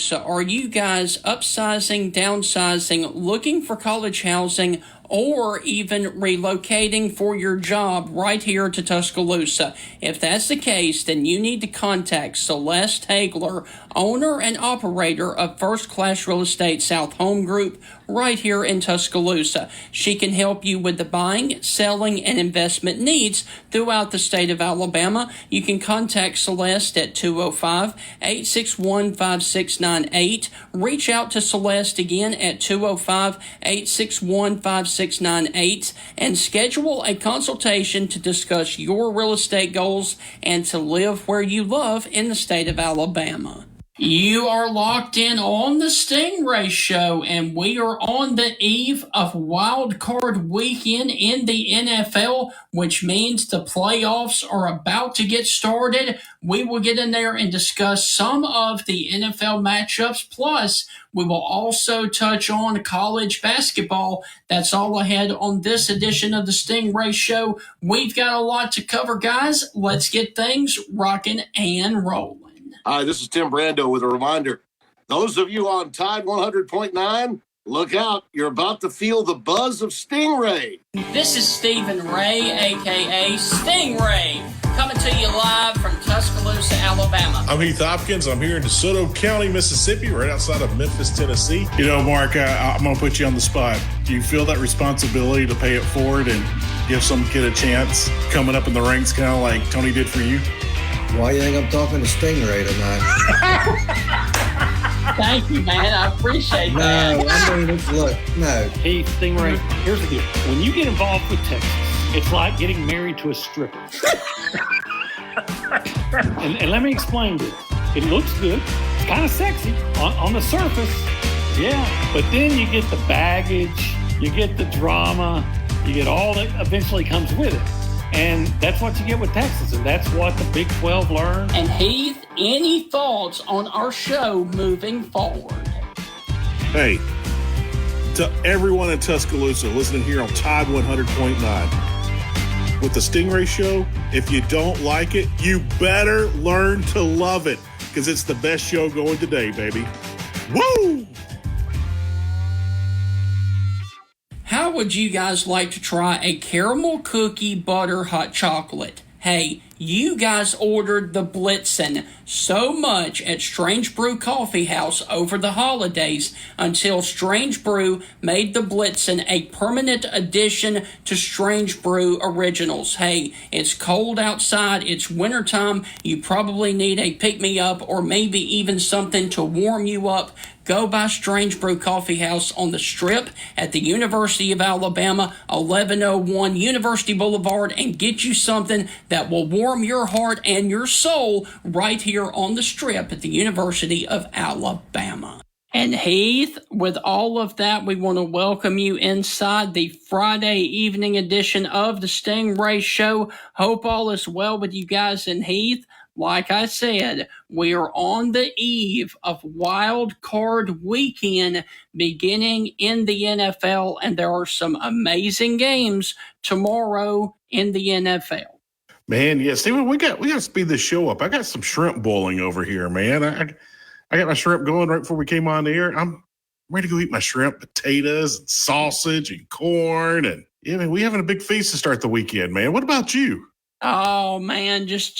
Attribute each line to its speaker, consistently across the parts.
Speaker 1: So are you guys upsizing, downsizing, looking for college housing, or even relocating for your job right here to Tuscaloosa? If that's the case, then you need to contact Celeste Hagler, owner and operator of First Class Real Estate South Home Group right here in Tuscaloosa. She can help you with the buying, selling, and investment needs throughout the state of Alabama. You can contact Celeste at 205-861-5698. Reach out to Celeste again at 205-861-5698 and schedule a consultation to discuss your real estate goals and to live where you love in the state of Alabama. You are locked in on the Stingray Show, and we are on the eve of Wild Card Weekend in the NFL, which means the playoffs are about to get started. We will get in there and discuss some of the NFL matchups, plus we will also touch on college basketball. That's all ahead on this edition of the Stingray Show. We've got a lot to cover, guys. Let's get things rocking and rolling.
Speaker 2: Hi, this is Tim Brando with a reminder. Those of you on Tide 100.9, look out. You're about to feel the buzz of Stingray.
Speaker 1: This is Stephen Ray, a.k.a. Stingray, coming to you live from Tuscaloosa, Alabama.
Speaker 3: I'm Heath Hopkins. I'm here in DeSoto County, Mississippi, right outside of Memphis, Tennessee. You know, Mark, I'm going to put you on the spot. Do you feel that responsibility to pay it forward and give some kid a chance coming up in the ranks, kind of like Tony did for you?
Speaker 4: Why do you think I'm talking to Stingray tonight?
Speaker 1: Thank you, man. I appreciate that.
Speaker 4: No, I mean, look, no.
Speaker 5: Hey, Stingray, here's the deal. When you get involved with Texas, it's like getting married to a stripper. and let me explain this. It looks good. It's kind of sexy on the surface. Yeah. But then you get the baggage, you get the drama, you get all that eventually comes with it. And that's what you get with Texas, and that's what the Big 12 learned.
Speaker 1: And Heath, any thoughts on our show moving forward?
Speaker 3: Hey, to everyone in Tuscaloosa listening here on Tide 100.9. With the Stingray Show, if you don't like it, you better learn to love it, because it's the best show going today, baby. Woo!
Speaker 1: How would you guys like to try a caramel cookie butter hot chocolate? Hey, you guys ordered the Blitzen so much at Strange Brew Coffee House over the holidays until Strange Brew made the Blitzen a permanent addition to Strange Brew Originals. Hey, it's cold outside, it's wintertime, you probably need a pick-me-up or maybe even something to warm you up. Go by Strange Brew Coffee House on the Strip at the University of Alabama, 1101 University Boulevard, and get you something that will warm your heart and your soul right here on the Strip at the University of Alabama. And Heath, with all of that, we want to welcome you inside the Friday evening edition of the Stingray Show. Hope all is well with you guys. And Heath, like I said, we are on the eve of Wild Card Weekend beginning in the NFL, and there are some amazing games tomorrow in the NFL.
Speaker 3: Man, yeah, Steven, we got to speed this show up. I got some shrimp boiling over here, man. I got my shrimp going right before we came on the air. I'm ready to go eat my shrimp, potatoes, and sausage, and corn, and yeah, man, we having a big feast to start the weekend, man. What about you?
Speaker 1: Oh man, just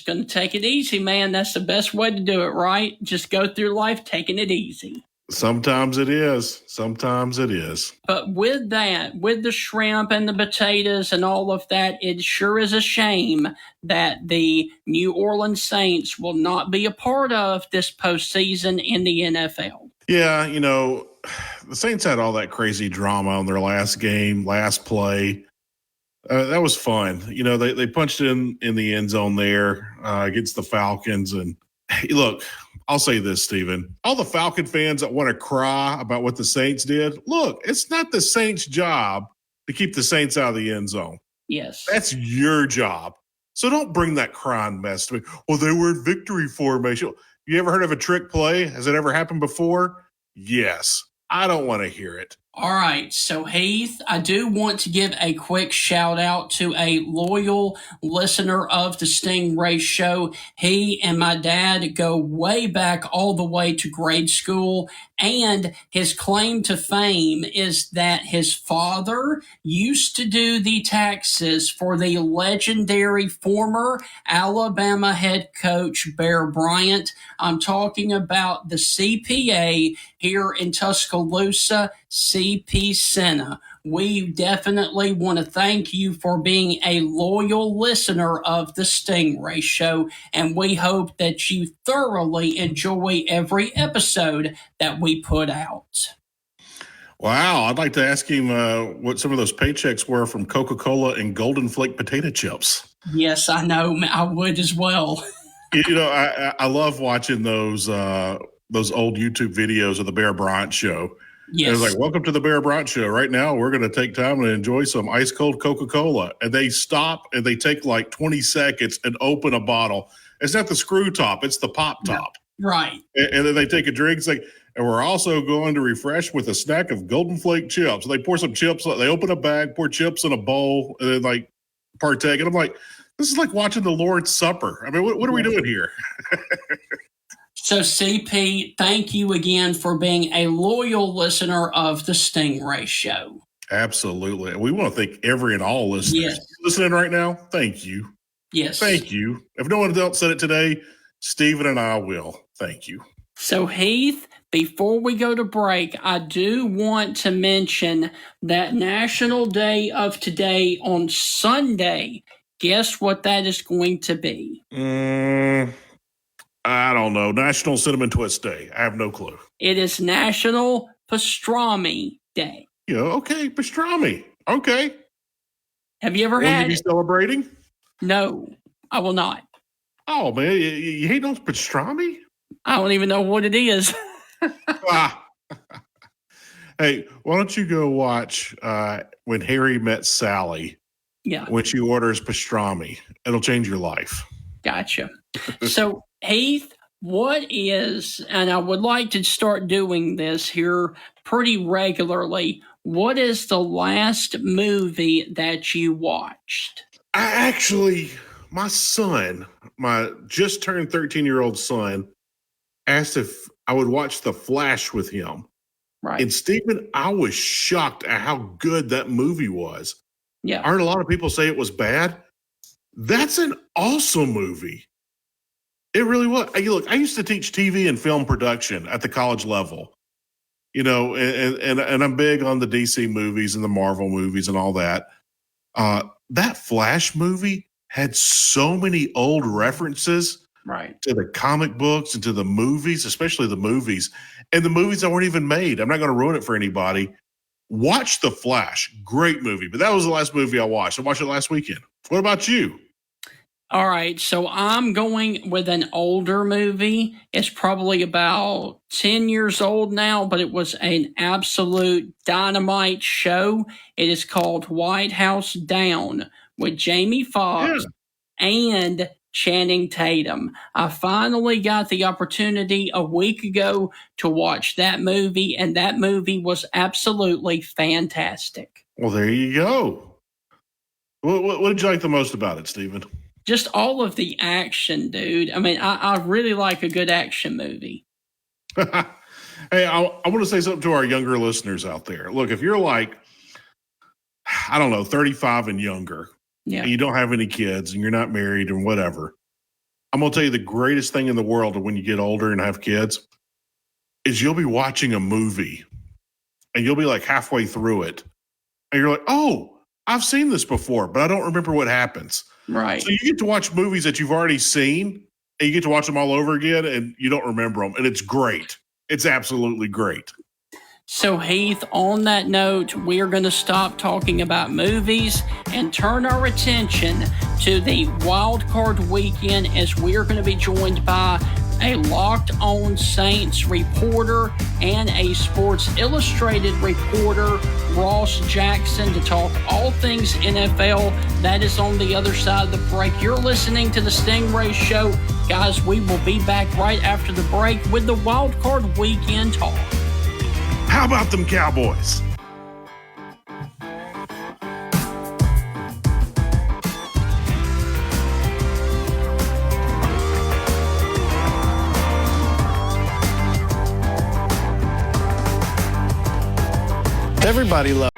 Speaker 1: gonna take it easy, man. That's the best way to do it, right? Just go through life taking it easy.
Speaker 3: Sometimes it is. Sometimes it is.
Speaker 1: But with that, with the shrimp and the potatoes and all of that, it sure is a shame that the New Orleans Saints will not be a part of this postseason in the NFL.
Speaker 3: Yeah, you know, the Saints had all that crazy drama on their last game, last play. That was fun. You know, they punched in the end zone there against the Falcons. And hey, look, I'll say this, Stephen. All the Falcon fans that want to cry about what the Saints did, look, it's not the Saints' job to keep the Saints out of the end zone.
Speaker 1: Yes.
Speaker 3: That's your job. So don't bring that crying mess to me. Well, they were in victory formation. You ever heard of a trick play? Has it ever happened before? Yes. I don't want to hear it.
Speaker 1: All right, so Heath, I do want to give a quick shout out to a loyal listener of the Stingray Show. He and my dad go way back all the way to grade school, and his claim to fame is that his father used to do the taxes for the legendary former Alabama head coach Bear Bryant. I'm talking about the CPA here in Tuscaloosa, CP Senna. We definitely want to thank you for being a loyal listener of the Stingray Show, and we hope that you thoroughly enjoy every episode that we put out.
Speaker 3: Wow, I'd like to ask him what some of those paychecks were from Coca-Cola and Golden Flake potato chips.
Speaker 1: Yes, I know. I would as well.
Speaker 3: You know, I love watching those old YouTube videos of the Bear Bryant Show.
Speaker 1: Yes.
Speaker 3: And it's like, welcome to the Bear Bryant Show. Right now, we're going to take time and enjoy some ice cold Coca-Cola. And they stop and they take like 20 seconds and open a bottle. It's not the screw top, it's the pop top.
Speaker 1: Right.
Speaker 3: And then they take a drink. It's like, and we're also going to refresh with a snack of Golden Flake chips. So they pour some chips, they open a bag, pour chips in a bowl, and then like partake. And I'm like, this is like watching the Lord's Supper. I mean, what are we doing here?
Speaker 1: So, CP, thank you again for being a loyal listener of the Stingray Show.
Speaker 3: Absolutely. We want to thank every and all listeners listening right now. Thank you.
Speaker 1: Yes.
Speaker 3: Thank you. If no one else said it today, Stephen and I will. Thank you.
Speaker 1: So, Heath, before we go to break, I do want to mention that National Day of Today on Sunday. Guess what that is going to be?
Speaker 3: I don't know. National Cinnamon Twist Day. I have no clue.
Speaker 1: It is National Pastrami Day.
Speaker 3: Yeah, okay. Pastrami. Okay.
Speaker 1: Have you ever
Speaker 3: Will
Speaker 1: had
Speaker 3: you be
Speaker 1: it?
Speaker 3: celebrating?
Speaker 1: No, I will not.
Speaker 3: Oh, man. You hate on pastrami?
Speaker 1: I don't even know what it is.
Speaker 3: Hey, why don't you go watch When Harry Met Sally?
Speaker 1: Yeah.
Speaker 3: When she orders pastrami. It'll change your life.
Speaker 1: Gotcha. So, Heath, what is, and I would like to start doing this here pretty regularly, what is the last movie that you watched?
Speaker 3: My son, my just turned 13-year-old son, asked if I would watch The Flash with him.
Speaker 1: Right.
Speaker 3: And Stephen, I was shocked at how good that movie was.
Speaker 1: Yeah.
Speaker 3: Aren't a lot of people say it was bad? That's an awesome movie. It really was. Look, I used to teach TV and film production at the college level, you know, and I'm big on the DC movies and the Marvel movies and all that. That Flash movie had so many old references to the comic books and to the movies, especially the movies, and the movies that weren't even made. I'm not going to ruin it for anybody. Watch The Flash. Great movie. But that was the last movie I watched. I watched it last weekend. What about you?
Speaker 1: All right, so I'm going with an older movie. It's probably about 10 years old now, but it was an absolute dynamite show. It is called White House Down with Jamie Foxx and Channing Tatum. I finally got the opportunity a week ago to watch that movie, and that movie was absolutely fantastic.
Speaker 3: Well, there you go. What did you like the most about it, Stephen?
Speaker 1: Just all of the action, dude. I mean, I really like a good action movie.
Speaker 3: Hey, I want to say something to our younger listeners out there. Look, if you're like, I don't know, 35 and younger, and you don't have any kids and you're not married and whatever, I'm going to tell you the greatest thing in the world when you get older and have kids is you'll be watching a movie and you'll be like halfway through it. And you're like, oh, I've seen this before, but I don't remember what happens.
Speaker 1: Right.
Speaker 3: So you get to watch movies that you've already seen and you get to watch them all over again and you don't remember them. And it's great. It's absolutely great.
Speaker 1: So, Heath, on that note, we're going to stop talking about movies and turn our attention to the wild card weekend as we're going to be joined by a Locked On Saints reporter and a Sports Illustrated reporter, Ross Jackson, to talk all things NFL. That is on the other side of the break. You're listening to the Stingray Show. Guys, we will be back right after the break with the wild card weekend talk.
Speaker 3: How about them Cowboys?
Speaker 6: Everybody loves.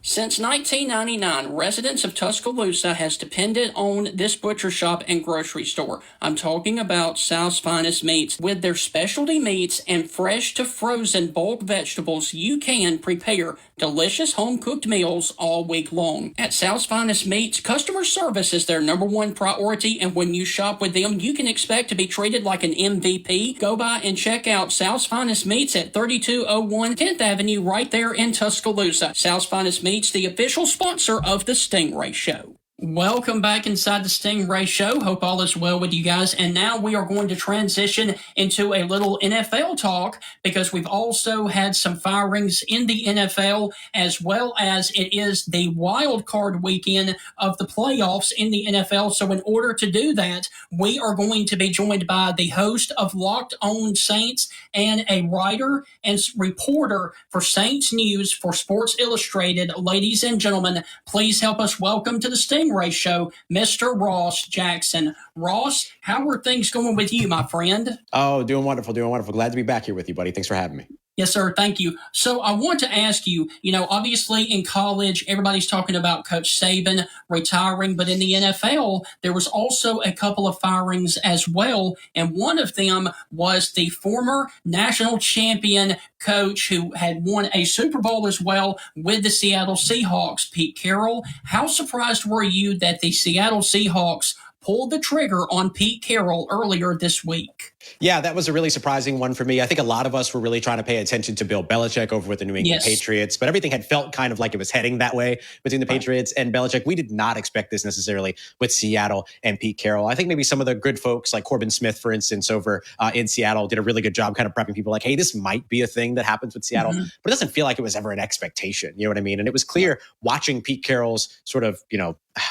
Speaker 1: Since 1999, residents of Tuscaloosa has depended on this butcher shop and grocery store. I'm talking about South's Finest Meats. With their specialty meats and fresh to frozen bulk vegetables, you can prepare delicious home-cooked meals all week long. At South's Finest Meats, customer service is their #1 priority, and when you shop with them, you can expect to be treated like an MVP. Go by and check out South's Finest Meats at 3201 10th Avenue right there in Tuscaloosa. South's Finest Meats, the official sponsor of the Stingray Show. Welcome back inside the Stingray Show. Hope all is well with you guys. And now we are going to transition into a little NFL talk because we've also had some firings in the NFL, as well as it is the wild card weekend of the playoffs in the NFL. So in order to do that, we are going to be joined by the host of Locked On Saints and a writer and reporter for Saints News for Sports Illustrated. Ladies and gentlemen, please help us welcome to the Stingray Show, Mr. Ross Jackson. Ross, how are things going with you, my friend?
Speaker 7: Oh, doing wonderful, doing wonderful. Glad to be back here with you, buddy. Thanks for having me.
Speaker 1: Yes, sir. Thank you. So I want to ask you, obviously in college, everybody's talking about Coach Saban retiring, but in the NFL, there was also a couple of firings as well. And one of them was the former national champion coach who had won a Super Bowl as well with the Seattle Seahawks, Pete Carroll. How surprised were you that the Seattle Seahawks pulled the trigger on Pete Carroll earlier this week?
Speaker 7: Yeah, that was a really surprising one for me. I think a lot of us were really trying to pay attention to Bill Belichick over with the New England Patriots, but everything had felt kind of like it was heading that way between the Patriots and Belichick. We did not expect this necessarily with Seattle and Pete Carroll. I think maybe some of the good folks like Corbin Smith, for instance, over in Seattle did a really good job kind of prepping people like, hey, this might be a thing that happens with Seattle, but it doesn't feel like it was ever an expectation. You know what I mean? And it was clear watching Pete Carroll's sort of,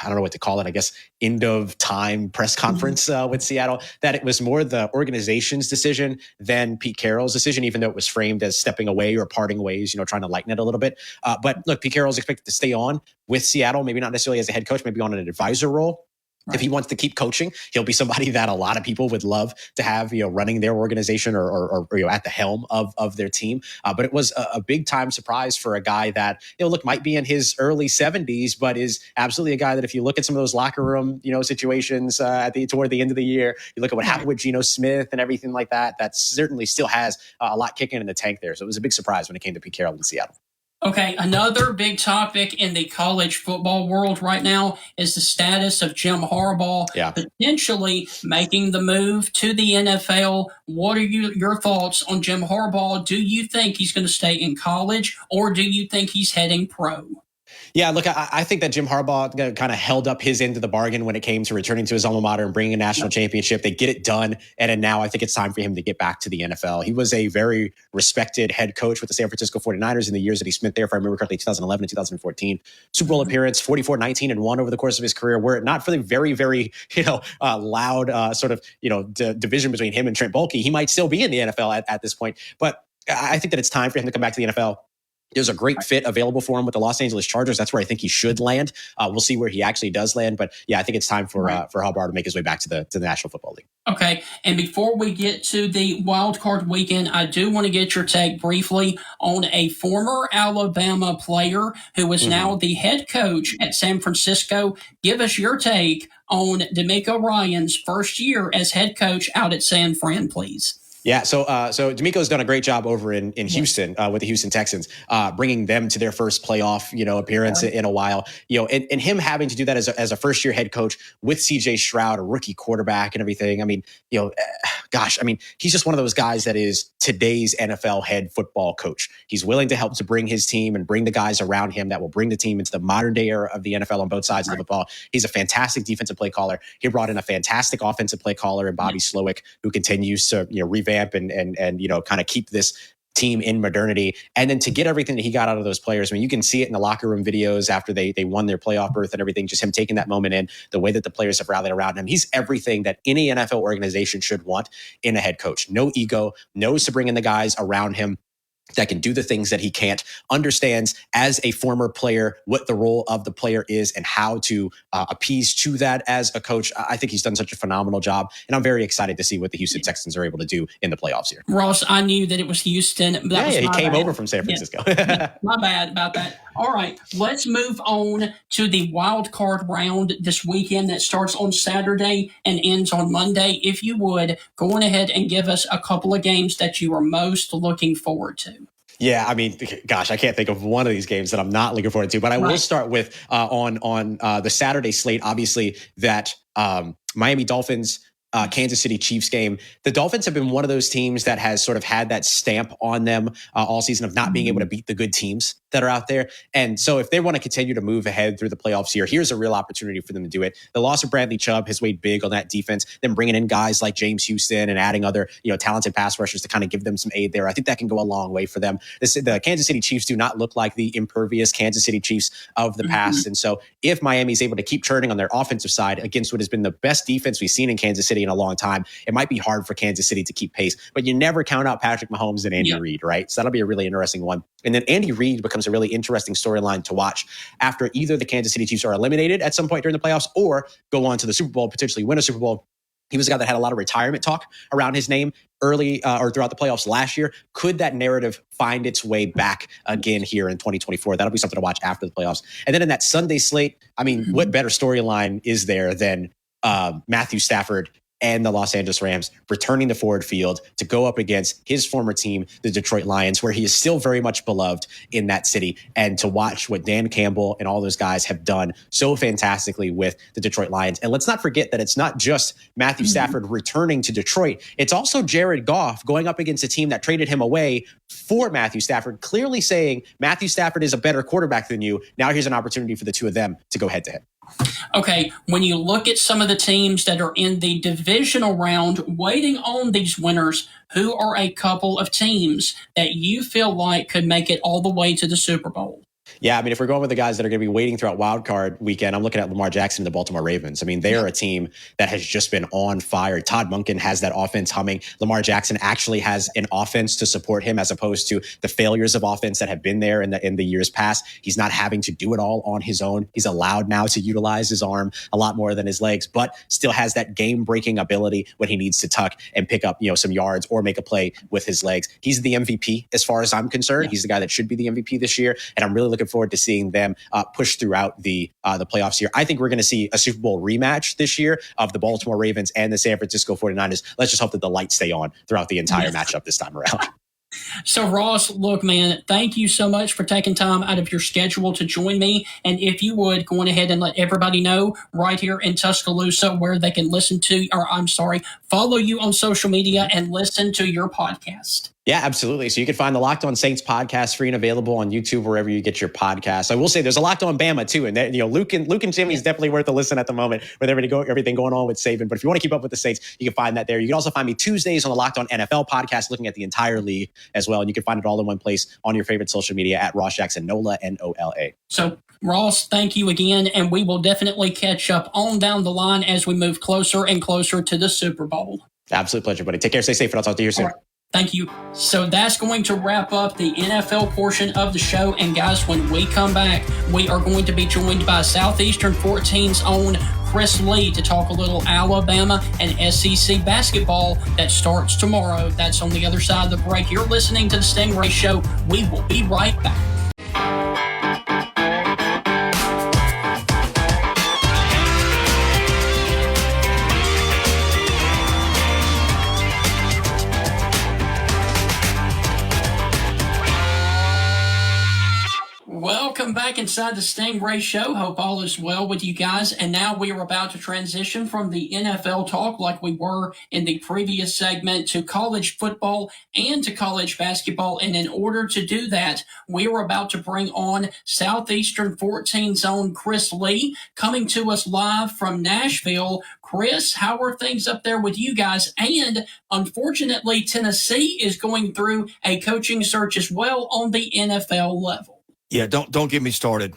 Speaker 7: I don't know what to call it, I guess, end of time press conference with Seattle, that it was more the organization's decision than Pete Carroll's decision, even though it was framed as stepping away or parting ways, trying to lighten it a little bit. But look, Pete Carroll's expected to stay on with Seattle, maybe not necessarily as a head coach, maybe on an advisor role. Right. If he wants to keep coaching, he'll be somebody that a lot of people would love to have, running their organization or at the helm of their team. But it was a big time surprise for a guy that, might be in his early 70s, but is absolutely a guy that if you look at some of those locker room, situations toward the end of the year, you look at what happened with Geno Smith and everything like that, that certainly still has a lot kicking in the tank there. So it was a big surprise when it came to Pete Carroll in Seattle.
Speaker 1: Okay, another big topic in the college football world right now is the status of Jim Harbaugh potentially making the move to the NFL. What are your thoughts on Jim Harbaugh? Do you think he's going to stay in college, or do you think he's heading pro?
Speaker 7: Yeah, look, I think that Jim Harbaugh kind of held up his end of the bargain when it came to returning to his alma mater and bringing a national championship. They get it done. And then now I think it's time for him to get back to the NFL. He was a very respected head coach with the San Francisco 49ers in the years that he spent there, if I remember correctly, 2011 and 2014. Super Bowl appearance, 44-19-1 over the course of his career. Were it not for the very, very, loud division between him and Trent Baalke, he might still be in the NFL at this point. But I think that it's time for him to come back to the NFL. There's a great fit available for him with the Los Angeles Chargers. That's where I think he should land. We'll see where he actually does land. But yeah, I think it's time for Harbaugh to make his way back to the National Football League.
Speaker 1: Okay. And before we get to the wild card weekend, I do want to get your take briefly on a former Alabama player who is now the head coach at San Francisco. Give us your take on DeMeco Ryans' first year as head coach out at San Fran, please.
Speaker 7: Yeah, so DeMeco's done a great job over in Houston with the Houston Texans, bringing them to their first playoff appearance in a while. And him having to do that as a first year head coach with C.J. Stroud, a rookie quarterback, and everything. I mean, he's just one of those guys that is today's NFL head football coach. He's willing to help to bring his team and bring the guys around him that will bring the team into the modern day era of the NFL on both sides of the football. He's a fantastic defensive play caller. He brought in a fantastic offensive play caller in Bobby Slowick, who continues to revamp and kind of keep this team in modernity. And then to get everything that he got out of those players, I mean, you can see it in the locker room videos after they won their playoff berth and everything, just him taking that moment in, the way that the players have rallied around him. He's everything that any NFL organization should want in a head coach. No ego, knows to bring in the guys around him. that can do the things that he can't, understands as a former player what the role of the player is and how to appease to that as a coach. I think he's done such a phenomenal job, and I'm very excited to see what the Houston Texans are able to do in the playoffs here.
Speaker 1: Ross, I knew that it was Houston.
Speaker 7: He came over from San Francisco.
Speaker 1: My bad about that. All right, let's move on to the wild card round this weekend that starts on Saturday and ends on Monday. If you would, go on ahead and give us a couple of games that you are most looking forward to.
Speaker 7: Yeah, I mean, gosh, I can't think of one of these games that I'm not looking forward to. But I will start with on the Saturday slate, obviously, that Miami Dolphins Kansas City Chiefs game. The Dolphins have been one of those teams that has sort of had that stamp on them all season of not being able to beat the good teams that are out there. And so if they want to continue to move ahead through the playoffs here, here's a real opportunity for them to do it. The loss of Bradley Chubb has weighed big on that defense. Then bringing in guys like James Houston and adding other, talented pass rushers to kind of give them some aid there. I think that can go a long way for them. The Kansas City Chiefs do not look like the impervious Kansas City Chiefs of the past. And so if Miami is able to keep churning on their offensive side against what has been the best defense we've seen in Kansas City in a long time, it might be hard for Kansas City to keep pace. But you never count out Patrick Mahomes and Andy Reid, right? So that'll be a really interesting one. And then Andy Reid becomes a really interesting storyline to watch after either the Kansas City Chiefs are eliminated at some point during the playoffs or go on to the Super Bowl, potentially win a Super Bowl. He was a guy that had a lot of retirement talk around his name early or throughout the playoffs last year. Could that narrative find its way back again here in 2024? That'll be something to watch after the playoffs. And then in that Sunday slate, I mean, what better storyline is there than Matthew Stafford and the Los Angeles Rams returning to Ford Field to go up against his former team, the Detroit Lions, where he is still very much beloved in that city, and to watch what Dan Campbell and all those guys have done so fantastically with the Detroit Lions. And let's not forget that it's not just Matthew Stafford returning to Detroit. It's also Jared Goff going up against a team that traded him away for Matthew Stafford, clearly saying Matthew Stafford is a better quarterback than you. Now here's an opportunity for the two of them to go head to head.
Speaker 1: Okay, when you look at some of the teams that are in the divisional round waiting on these winners, who are a couple of teams that you feel like could make it all the way to the Super Bowl?
Speaker 7: Yeah, I mean, if we're going with the guys that are going to be waiting throughout wild card weekend, I'm looking at Lamar Jackson and the Baltimore Ravens. I mean, they are a team that has just been on fire. Todd Monken has that offense humming. Lamar Jackson actually has an offense to support him as opposed to the failures of offense that have been there in the years past. He's not having to do it all on his own. He's allowed now to utilize his arm a lot more than his legs, but still has that game-breaking ability when he needs to tuck and pick up, some yards or make a play with his legs. He's the MVP as far as I'm concerned. He's the guy that should be the MVP this year, and I'm really looking forward to seeing them push throughout the playoffs here. I think we're going to see a Super Bowl rematch this year of the Baltimore Ravens and the San Francisco 49ers. Let's just hope that the lights stay on throughout the entire matchup this time around.
Speaker 1: So, Ross, look, man, thank you so much for taking time out of your schedule to join me. And if you would, go on ahead and let everybody know right here in Tuscaloosa where they can follow you on social media and listen to your podcast.
Speaker 7: Yeah, absolutely. So you can find the Locked On Saints podcast free and available on YouTube, wherever you get your podcasts. I will say there's a Locked On Bama too. And Luke and Jimmy is definitely worth a listen at the moment with everything going on with Saban. But if you want to keep up with the Saints, you can find that there. You can also find me Tuesdays on the Locked On NFL podcast, looking at the entire league as well. And you can find it all in one place on your favorite social media at Ross Jackson Nola, Nola.
Speaker 1: So, Ross, thank you again. And we will definitely catch up on down the line as we move closer and closer to the Super Bowl.
Speaker 7: Absolute pleasure, buddy. Take care, stay safe, and I'll talk to you soon.
Speaker 1: Thank you. So that's going to wrap up the NFL portion of the show. And guys, when we come back, we are going to be joined by Southeastern 14's own Chris Lee to talk a little Alabama and SEC basketball that starts tomorrow. That's on the other side of the break. You're listening to the Stingray Show. We will be right back. Welcome back inside the Stingray Show. Hope all is well with you guys. And now we are about to transition from the NFL talk like we were in the previous segment to college football and to college basketball. And in order to do that, we are about to bring on Southeastern 14's own Chris Lee, coming to us live from Nashville. Chris, how are things up there with you guys? And unfortunately, Tennessee is going through a coaching search as well on the NFL level.
Speaker 6: Yeah, don't get me started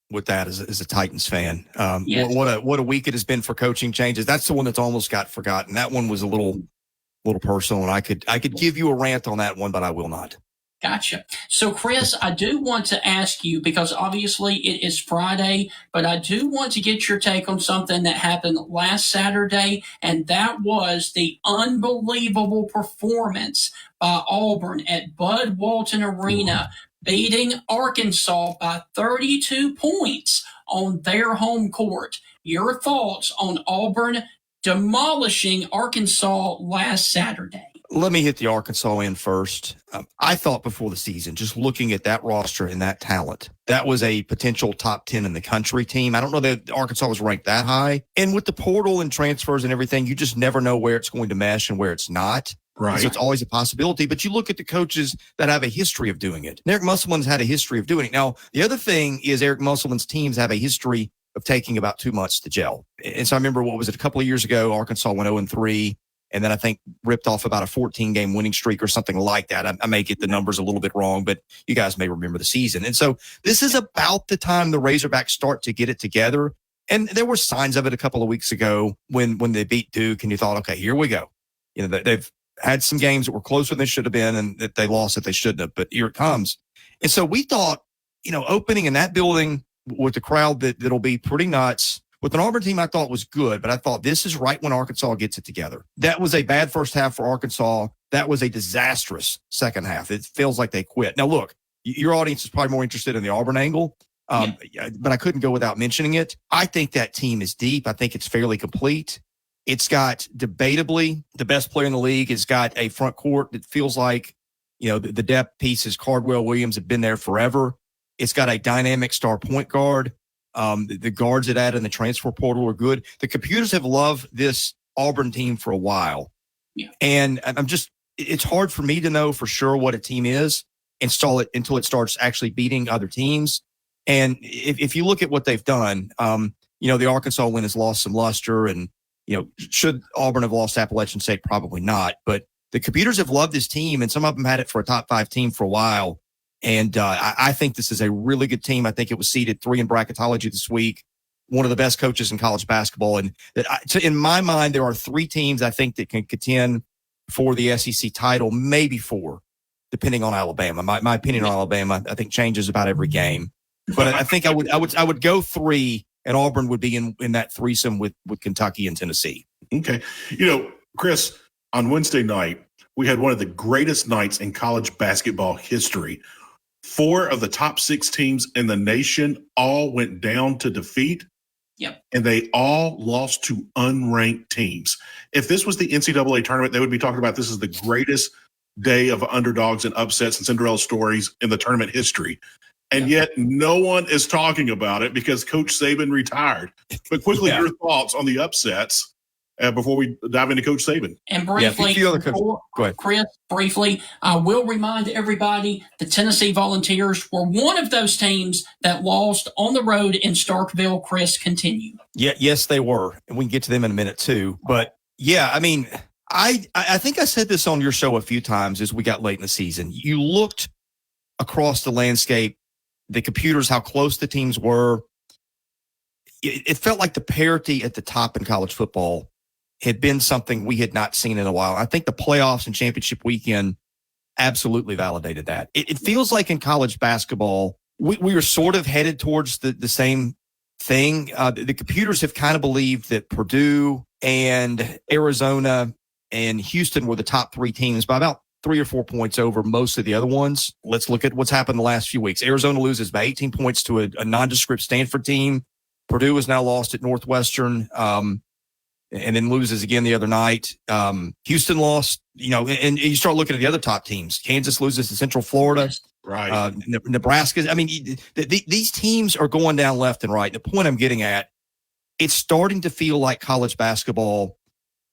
Speaker 6: with that as a Titans fan.
Speaker 1: Yes.
Speaker 6: What a week it has been for coaching changes. That's the one that's almost got forgotten. That one was a little personal, and I could give you a rant on that one, but I will not.
Speaker 1: Gotcha. So, Chris, I do want to ask you, because obviously it is Friday, but I do want to get your take on something that happened last Saturday, and that was the unbelievable performance by Auburn at Bud Walton Arena, beating Arkansas by 32 points on their home court. Your thoughts on Auburn demolishing Arkansas last Saturday?
Speaker 6: Let me hit the Arkansas end first. I thought before the season, just looking at that roster and that talent, that was a potential top 10 in the country team. I don't know that Arkansas was ranked that high. And with the portal and transfers and everything, you just never know where it's going to mesh and where it's not.
Speaker 3: Right.
Speaker 6: So it's always a possibility. But you look at the coaches that have a history of doing it. And Eric Musselman's had a history of doing it. Now, the other thing is Eric Musselman's teams have a history of taking about 2 months to gel. And so I remember, what was it, a couple of years ago, Arkansas went 0-3. And then I think ripped off about a 14-game winning streak or something like that. I may get the numbers a little bit wrong, but you guys may remember the season. And so this is about the time the Razorbacks start to get it together. And there were signs of it a couple of weeks ago when they beat Duke, and you thought, okay, here we go. You know, they've had some games that were closer than they should have been, and that they lost that they shouldn't have, but here it comes. And so we thought, you know, opening in that building with the crowd that'll be pretty nuts. With an Auburn team I thought was good, but I thought this is right when Arkansas gets it together. That was a bad first half for Arkansas. That was a disastrous second half. It feels like they quit. Now, look, your audience is probably more interested in the Auburn angle, but I couldn't go without mentioning it. I think that team is deep. I think it's fairly complete. It's got debatably the best player in the league. It's got a front court that feels like, you know, the depth pieces, Cardwell, Williams, have been there forever. It's got a dynamic star point guard. The guards it added in the transfer portal are good. The computers have loved this Auburn team for a while. Yeah. And it's hard for me to know for sure what a team is until it starts actually beating other teams. And if you look at what they've done, you know, the Arkansas win has lost some luster, and, you know, should Auburn have lost Appalachian State? Probably not. But the computers have loved this team, and some of them had it for a top 5 team for a while. And I think this is a really good team. I think it was seeded 3 in bracketology this week. One of the best coaches in college basketball. And in my mind, there are 3 teams I think that can contend for the SEC title, maybe 4, depending on Alabama. My opinion on Alabama, I think, changes about every game. But I think I would go 3, and Auburn would be in that threesome with Kentucky and Tennessee.
Speaker 3: Okay. You know, Chris, on Wednesday night, we had one of the greatest nights in college basketball history. 4 of the top 6 teams in the nation all went down to defeat.
Speaker 1: Yep. And
Speaker 3: they all lost to unranked teams. If this was the NCAA tournament, they would be talking about this is the greatest day of underdogs and upsets and Cinderella stories in the tournament history. And yet no one is talking about it because Coach Saban retired. But quickly, your thoughts on the upsets before we dive into Coach Saban.
Speaker 1: And briefly,
Speaker 6: go ahead.
Speaker 1: Chris, briefly, I will remind everybody the Tennessee Volunteers were one of those teams that lost on the road in Starkville. Chris, continue.
Speaker 6: Yeah, yes, they were. And we can get to them in a minute too. But yeah, I mean, I think I said this on your show a few times as we got late in the season. You looked across the landscape, the computers, how close the teams were. It felt like the parity at the top in college football had been something we had not seen in a while. I think the playoffs and championship weekend absolutely validated that. It feels like in college basketball, we were sort of headed towards the same thing. The computers have kind of believed that Purdue and Arizona and Houston were the top 3 teams by about 3 or 4 points over most of the other ones. Let's look at what's happened the last few weeks. Arizona loses by 18 points to a nondescript Stanford team. Purdue has now lost at Northwestern. And then loses again the other night. Houston lost, you know, and you start looking at the other top teams. Kansas loses to Central Florida.
Speaker 3: Right.
Speaker 6: Nebraska. I mean, these teams are going down left and right. The point I'm getting at, it's starting to feel like college basketball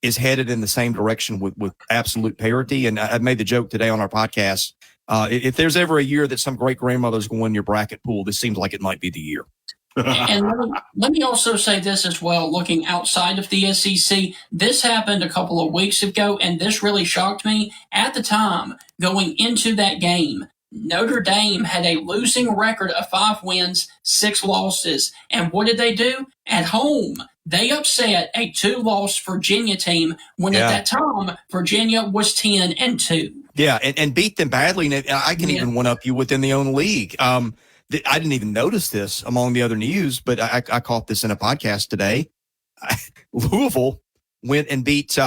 Speaker 6: is headed in the same direction with absolute parity. And I made the joke today on our podcast. If there's ever a year that some great grandmother's going to win your bracket pool, this seems like it might be the year.
Speaker 1: And let me also say this as well, looking outside of the SEC, this happened a couple of weeks ago, and this really shocked me. At the time, going into that game, Notre Dame had a losing record of 5 wins, 6 losses. And what did they do? At home, they upset a 2-loss Virginia team when at that time, Virginia was 10-2.
Speaker 6: Yeah, and beat them badly. And I can even one up you within the own league. I didn't even notice this among the other news, but I caught this in a podcast today. Louisville went and beat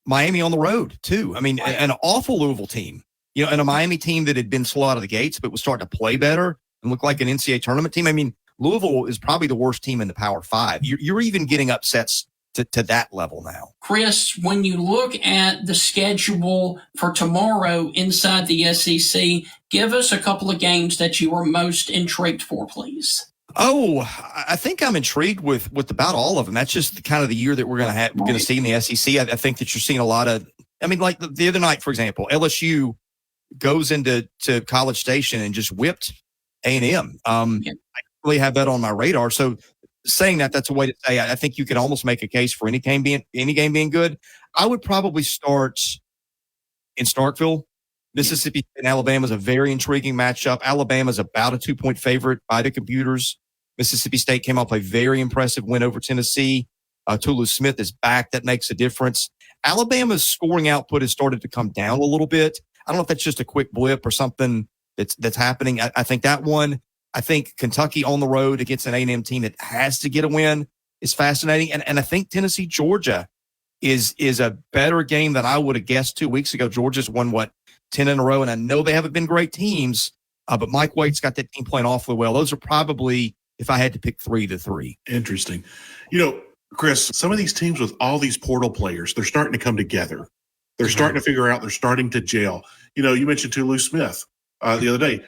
Speaker 6: Miami on the road too. I mean, an awful Louisville team, and a Miami team that had been slow out of the gates, but was starting to play better and look like an NCAA tournament team. I mean, Louisville is probably the worst team in the Power Five. You're even getting upsets to that level now.
Speaker 1: Chris, when you look at the schedule for tomorrow inside the SEC, give us a couple of games that you are most intrigued for, please.
Speaker 6: Oh, I think I'm intrigued with about all of them. That's just kind of the year that we're going to see in the SEC. I think that you're seeing a lot of, like the other night, for example, LSU goes into College Station and just whipped A&M. I really have that on my radar. So saying that's a way to say I think you can almost make a case for any game being good. I would probably start in Starkville. Mississippi and Alabama is a very intriguing matchup. Alabama is about a 2-point favorite by the computers. Mississippi State came off a very impressive win over Tennessee. Tulu Smith is back. That makes a difference. Alabama's scoring output has started to come down a little bit. I don't know if that's just a quick blip or something that's happening. I think that one. I think Kentucky on the road against an A&M team that has to get a win is fascinating. And I think Tennessee, Georgia is a better game than I would have guessed 2 weeks ago. Georgia's won, 10 in a row. And I know they haven't been great teams, but Mike Waite's got that team playing awfully well. Those are probably, if I had to pick 3, the 3.
Speaker 3: Interesting. Chris, some of these teams with all these portal players, they're starting to come together. They're starting to figure out, they're starting to gel. You mentioned Tulu Smith the other day.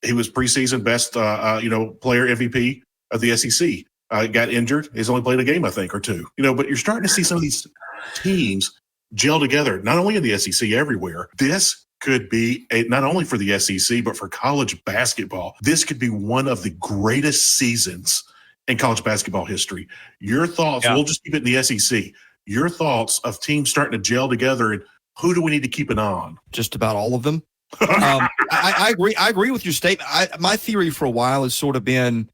Speaker 3: He was preseason best, player MVP of the SEC. Got injured. He's only played a game, I think, or 2. But you're starting to see some of these teams gel together, not only in the SEC, everywhere. This could be not only for the SEC, but for college basketball. This could be one of the greatest seasons in college basketball history. Your thoughts, we'll just keep it in the SEC. Your thoughts of teams starting to gel together, and who do we need to keep an eye on?
Speaker 6: Just about all of them. I agree. I agree with your statement. My theory for a while has sort of been,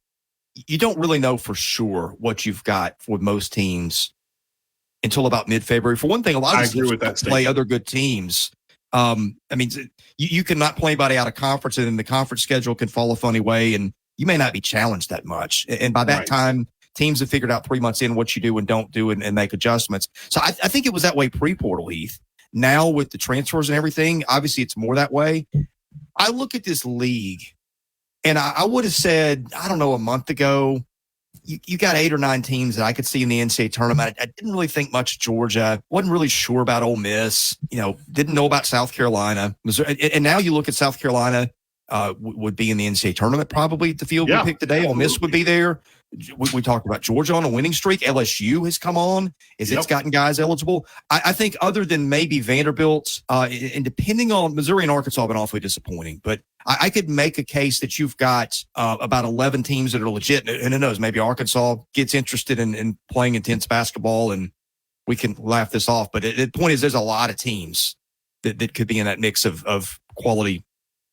Speaker 6: you don't really know for sure what you've got with most teams until about mid-February. For one thing, a lot of teams play other good teams. You cannot play anybody out of conference, and then the conference schedule can fall a funny way, and you may not be challenged that much. And by that time, teams have figured out 3 months in what you do and don't do and make adjustments. So I think it was that way pre-portal, Heath. Now with the transfers and everything, obviously it's more that way. I look at this league, and I would have said, I don't know, a month ago, you got 8 or 9 teams that I could see in the NCAA tournament. I didn't really think much Georgia. Wasn't really sure about Ole Miss. Didn't know about South Carolina. Missouri, and now you look at South Carolina would be in the NCAA tournament probably at the field we picked today. Ole Miss would be there. We talked about Georgia on a winning streak. LSU has come on as it's gotten guys eligible. I think other than maybe Vanderbilt, and depending on Missouri and Arkansas have been awfully disappointing, but I could make a case that you've got about 11 teams that are legit. And who knows, maybe Arkansas gets interested in playing intense basketball and we can laugh this off. But the point is there's a lot of teams that could be in that mix of quality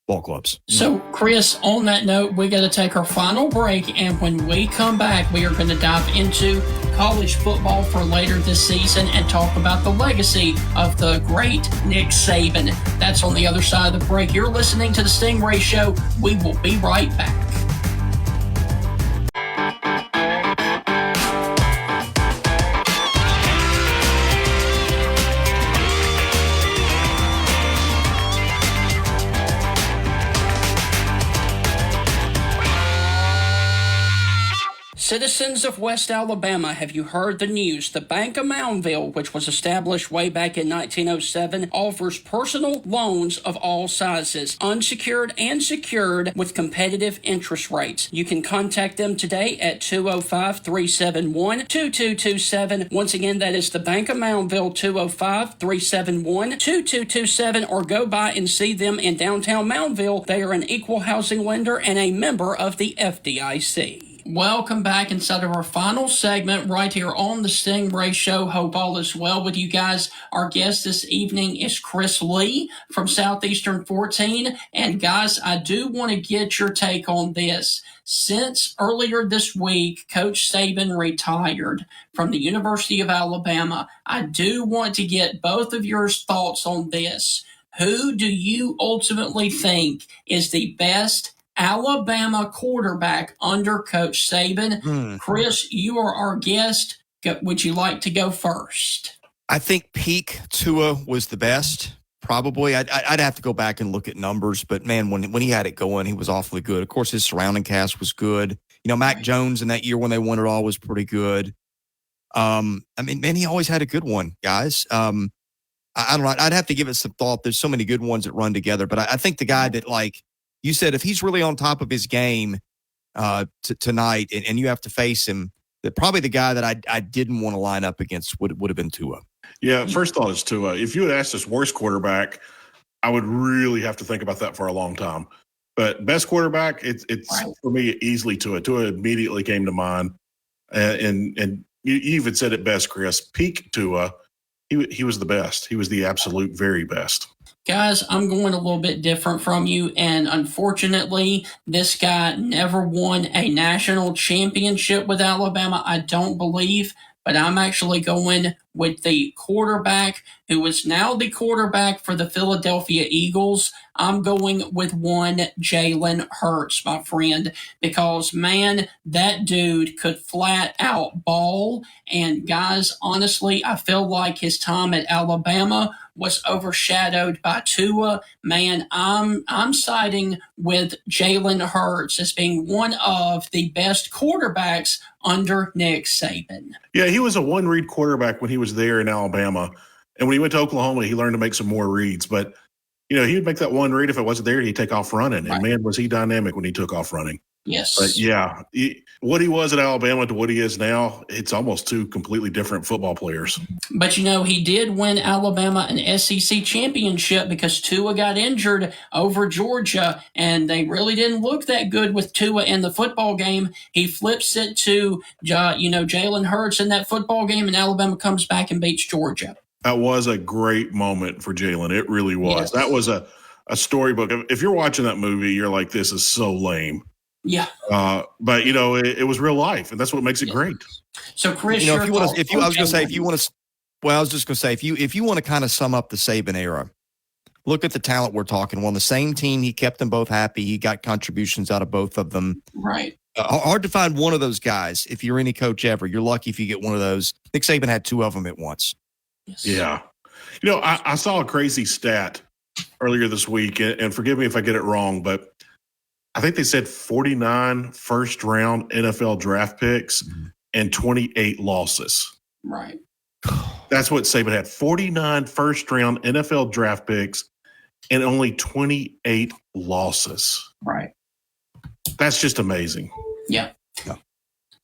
Speaker 6: ball clubs.
Speaker 1: So, Chris, on that note, we got to take our final break, and when we come back, we are going to dive into college football for later this season and talk about the legacy of the great Nick Saban. That's on the other side of the break. You're listening to the Stingray Show. We will be right back. Citizens of West Alabama, have you heard the news? The Bank of Moundville, which was established way back in 1907, offers personal loans of all sizes, unsecured and secured, with competitive interest rates. You can contact them today at 205-371-2227. Once again, that is the Bank of Moundville, 205-371-2227, or go by and see them in downtown Moundville. They are an equal housing lender and a member of the FDIC. Welcome back inside of our final segment right here on the Stingray Show. Hope all is well with you guys. Our guest this evening is Chris Lee from Southeastern 14. And guys, I do want to get your take on this. Since earlier this week, Coach Saban retired from the University of Alabama, I do want to get both of your thoughts on this. who do you ultimately think is the best Alabama quarterback under Coach Saban? Chris, you are our guest. Would you like to go first?
Speaker 6: I think peak Tua was the best. Probably. I'd have to go back and look at numbers, but man, when he had it going, he was awfully good. Of course, his surrounding cast was good. Mac Jones in that year when they won it all was pretty good. Man, he always had a good one, guys. I don't know. I'd have to give it some thought. There's so many good ones that run together, but I think the guy that, like you said, if he's really on top of his game tonight, and you have to face him, that probably the guy that I didn't want to line up against would have been Tua.
Speaker 3: Yeah, first thought is Tua. If you had asked us worst quarterback, I would really have to think about that for a long time. But best quarterback, it's for me easily Tua. Tua immediately came to mind, and you even said it best, Chris. Peak Tua, he was the best. He was the absolute very best.
Speaker 1: Guys, I'm going a little bit different from you, and unfortunately, this guy never won a national championship with Alabama, I don't believe, but I'm actually going with the quarterback who is now the quarterback for the Philadelphia Eagles. I'm going with one Jalen Hurts, my friend, because, man, that dude could flat out ball. And, guys, honestly, I feel like his time at Alabama was overshadowed by Tua. Man, I'm siding with Jalen Hurts as being one of the best quarterbacks under Nick Saban.
Speaker 3: Yeah, he was a one-read quarterback when he was there in Alabama. And when he went to Oklahoma, he learned to make some more reads. But, he would make that one read. If it wasn't there, he'd take off running. And, man, was he dynamic when he took off running.
Speaker 1: Yes.
Speaker 3: But, yeah, what he was at Alabama to what he is now, it's almost two completely different football players.
Speaker 1: But, he did win Alabama an SEC championship because Tua got injured over Georgia, and they really didn't look that good with Tua in the football game. He flips it to, Jalen Hurts in that football game, and Alabama comes back and beats Georgia.
Speaker 3: That was a great moment for Jalen. It really was.
Speaker 1: Yes.
Speaker 3: That was a storybook. If you're watching that movie, you're like, this is so lame.
Speaker 1: Yeah.
Speaker 3: But it was real life, and that's what makes it great.
Speaker 1: So, Chris,
Speaker 6: if you want to kind of sum up the Saban era, look at the talent we're talking. On the same team, he kept them both happy. He got contributions out of both of them.
Speaker 1: Right.
Speaker 6: Hard to find one of those guys. If you're any coach ever, you're lucky if you get one of those. Nick Saban had two of them at once.
Speaker 1: Yes.
Speaker 3: Yeah. I saw a crazy stat earlier this week, and forgive me if I get it wrong, but I think they said 49 first-round NFL draft picks and 28 losses.
Speaker 1: Right.
Speaker 3: That's what Saban had, 49 first-round NFL draft picks and only 28 losses.
Speaker 1: Right.
Speaker 3: That's just amazing.
Speaker 1: Yeah.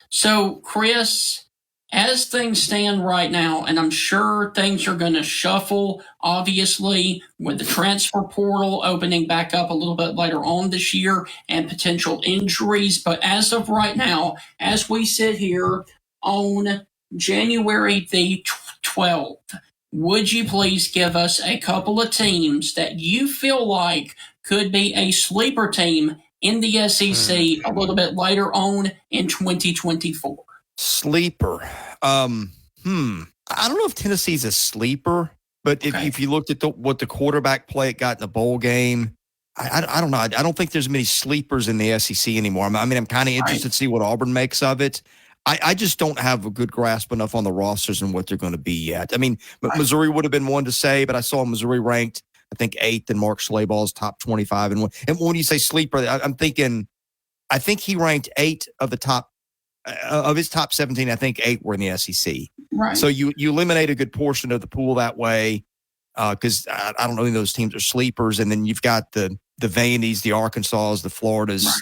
Speaker 1: So, Chris, as things stand right now, and I'm sure things are going to shuffle, obviously, with the transfer portal opening back up a little bit later on this year and potential injuries. But as of right now, as we sit here on January the 12th, would you please give us a couple of teams that you feel like could be a sleeper team in the SEC a little bit later on in 2024?
Speaker 6: Sleeper. I don't know if Tennessee's a sleeper, but if you looked at what the quarterback play it got in the bowl game, I don't know. I don't think there's many sleepers in the SEC anymore. I'm kind of interested to see what Auburn makes of it. I just don't have a good grasp enough on the rosters and what they're going to be yet. Missouri would have been one to say, but I saw Missouri ranked, I think, 8th in Mark Schlabach's top 25. And when you say sleeper, I think he ranked 8 of the top. Of his top 17, I think 8 were in the SEC.
Speaker 1: Right.
Speaker 6: So you eliminate a good portion of the pool that way because I don't know if those teams are sleepers. And then you've got the Vandy's, the Arkansas, the Floridas,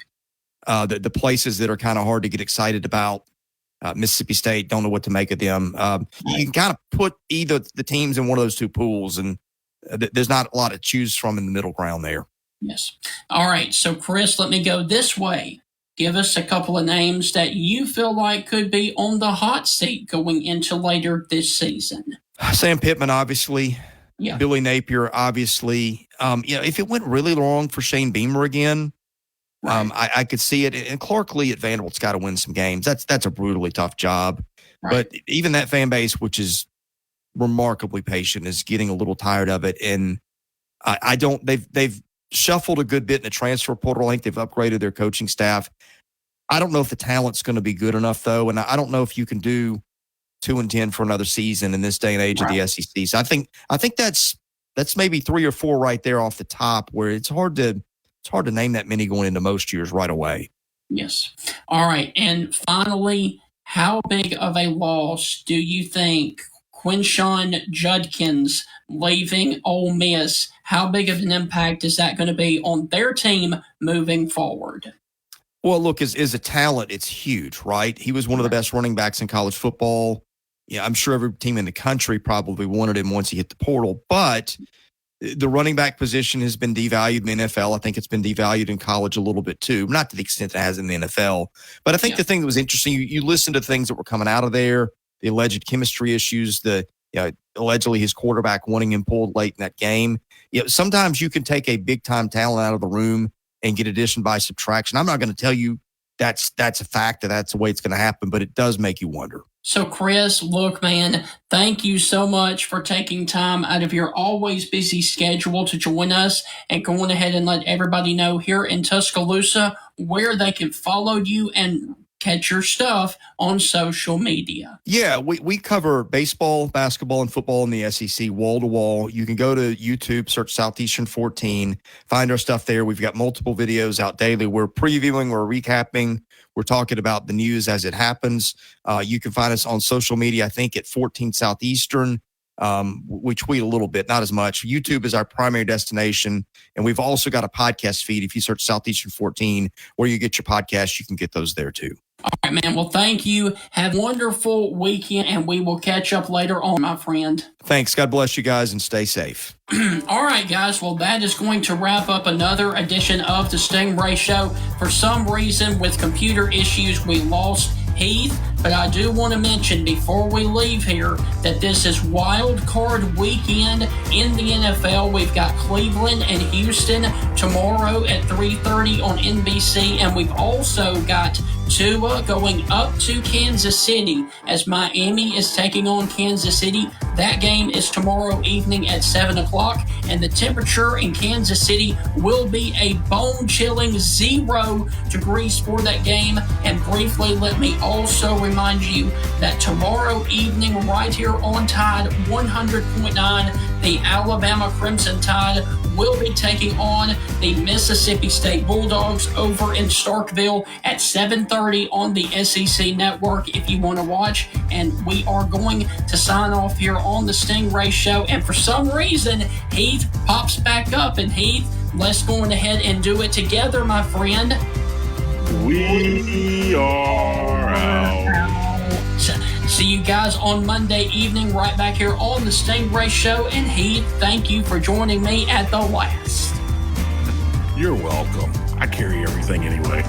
Speaker 6: the places that are kind of hard to get excited about. Mississippi State, don't know what to make of them. You can kind of put either the teams in one of those two pools, and there's not a lot to choose from in the middle ground there.
Speaker 1: Yes. All right. So, Chris, let me go this way. Give us a couple of names that you feel like could be on the hot seat going into later this season.
Speaker 6: Sam Pittman, obviously.
Speaker 1: Yeah.
Speaker 6: Billy Napier, obviously. If it went really long for Shane Beamer again, I could see it. And Clark Lee at Vanderbilt's got to win some games. That's a brutally tough job. Right. But even that fan base, which is remarkably patient, is getting a little tired of it. And I don't. They've shuffled a good bit in the transfer portal. I think they've upgraded their coaching staff. I don't know if the talent's going to be good enough, though, and I don't know if you can do 2-10 for another season in this day and age of the SEC. So I think that's maybe 3 or 4 right there off the top, where it's hard to name that many going into most years right away.
Speaker 1: Yes. All right. And finally, how big of a loss do you think Quinshon Judkins leaving Ole Miss, how big of an impact is that going to be on their team moving forward?
Speaker 6: Well, look, as a talent, it's huge, right? He was one of the best running backs in college football. Yeah, I'm sure every team in the country probably wanted him once he hit the portal, but the running back position has been devalued in the NFL. I think it's been devalued in college a little bit too, not to the extent it has in the NFL. But I think the thing that was interesting, you listen to things that were coming out of there, the alleged chemistry issues, allegedly his quarterback wanting him pulled late in that game. Sometimes you can take a big time talent out of the room and get addition by subtraction. I'm not going to tell you that's a fact, that's the way it's going to happen, but it does make you wonder.
Speaker 1: So, Chris, look, man, thank you so much for taking time out of your always busy schedule to join us and going ahead and let everybody know here in Tuscaloosa where they can follow you and catch your stuff on social media.
Speaker 6: Yeah, we cover baseball, basketball, and football in the SEC wall to wall. You can go to YouTube, search Southeastern 14, find our stuff there. We've got multiple videos out daily. We're previewing, we're recapping, we're talking about the news as it happens. You can find us on social media, I think, at 14 Southeastern. We tweet a little bit, not as much. YouTube is our primary destination, and we've also got a podcast feed. If you search Southeastern 14, where you get your podcasts, you can get those there too.
Speaker 1: All right, man. Well, thank you. Have a wonderful weekend, and we will catch up later on, my friend.
Speaker 6: Thanks. God bless you guys, and stay safe.
Speaker 1: All right, guys. Well, that is going to wrap up another edition of the Stingray Show. For some reason, with computer issues, we lost Heath, but I do want to mention before we leave here that this is wild card weekend in the NFL. We've got Cleveland and Houston tomorrow at 3:30 on NBC, and we've also got Tua going up to Kansas City as Miami is taking on Kansas City. That game is tomorrow evening at 7 o'clock, and the temperature in Kansas City will be a bone-chilling 0 degrees for that game. And briefly, let me also remind you that tomorrow evening, right here on Tide 100.9, the Alabama Crimson Tide will be taking on the Mississippi State Bulldogs over in Starkville at 7:30 on the SEC Network if you want to watch. And we are going to sign off here on the Stingray Show. And for some reason, Heath pops back up. And Heath, let's go ahead and do it together, my friend.
Speaker 3: We are out.
Speaker 1: See you guys on Monday evening right back here on the Stingray Show. And Heath, thank you for joining me at the last.
Speaker 3: You're welcome. I carry everything anyway.